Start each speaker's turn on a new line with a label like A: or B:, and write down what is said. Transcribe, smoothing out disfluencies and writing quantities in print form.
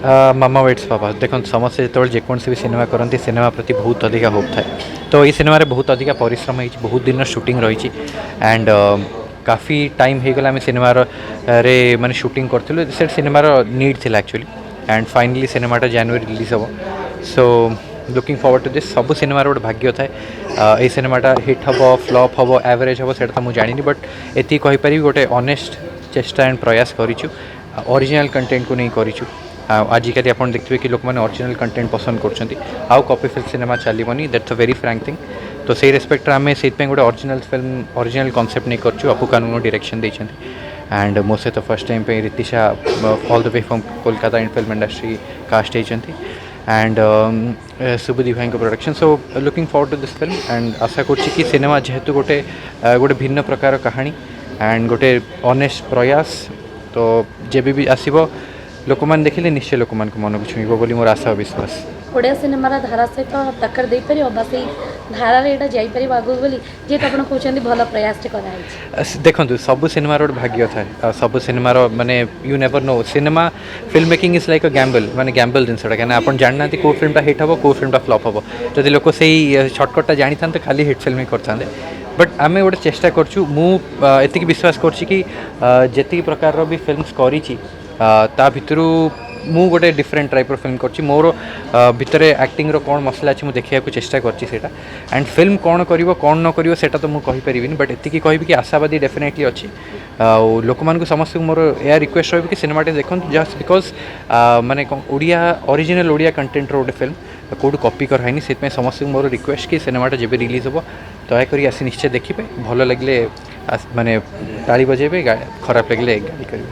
A: मामा weights पापा देखो समस्ते जो जेकोसी भी सिनेमा करती सिनेमा प्रति बहुत अधिक होप थाए तो ये सिनेमा बहुत अधिक परिश्रम हो बहुत दिन शूटिंग रही एंड काफ़ी टाइम हो गला सिनेमार रे माने शूटिंग करूँ से सिनेमार नीड थी एक्चुअली एंड फाइनली सिनेमाटा जनवरी रिलीज हम so looking forward to this सब सिनेमार गोटे भाग्य थाए ये सिनेमाटा हिट हम फ्लॉप हम एवरेज हम से मुझे जानी बट ये कहीपरि गोटे ऑनेस्ट चेष्टा एंड प्रयास करूँ ओरिजिनल कंटेंट को नहीं करूँ आजिकल आप देखिए कि लोक मैंने ओरिजिनल कंटेंट पसंद कर कॉपी फिल्म सिनेमा चलनी that's a very Frank thing तो से रेस्पेक्ट आम से गोटे ओरिजिनल फिल्म ओरिजिनल कॉन्सेप्ट नहीं कर अपू कानून डायरेक्शन देते एंड मो सहित फर्स्ट टाइम पे Ritisha all the way from Kolkata in film industry cast होती एंड सुबुदी भाई production so looking forward to this film and आशा कर सिनेमा जेहेतु गोटे गोटे भिन्न प्रकार कहानी एंड गोटे ऑनेस्ट प्रयास तो जेबी भी आसब लोक मैंने देखिले निश्चय लोक मन को मन को छुईब बोली मोर आशा और विश्वास
B: ओडिया सिनेमार धारा सहित टक्कर दे पार बा से धारार यहाँ जापर आगू बोली जेहेतु आप कहते भल प्रयास
A: देखो सब सिनेमार गोटे भाग्य थाए सब सिनेमार माने you never know cinema film making is like a gamble माने गैम्बल जिनसा कहीं आप जानना कौ फिल्मटा हिट हम कौ फिल्मटा फ्लॉप हम जब लोक से शॉर्टकटा जानी था खाली हिट फिल्म ही करते बट आम गोटे चेष्टा करूँ मुझे विश्वास करती प्रकार भी फिल्म्स करी ता भितरू मु गोटे डिफरेंट टाइप फिल्म कर मोर भितर एक्टिंग कौन मसला अच्छे मुझे देखा चेष्टा करटा एंड फिल्म कौन कर कौन न कर सेटा तो मुझे कहीपरि बट ये कह कि आशावादी डेफिनेटली अच्छी लोक मान समस्त मोर यह रिक्वेस्ट रही कि सिनेमाटे देखो जस्ट बिकज माने ओडिया ओरिजिनल ओडिया कंटेंट गोटे फिल्म कौट कॉपी कराइनी से समस्त मोर रिक्वेस्ट कि सिनेमाटा जब रिलीज हम दयाकोरी आसी निश्चय देखिए भल लगे माने ताली बजेबे खराब लगे गाड़ी करेंगे।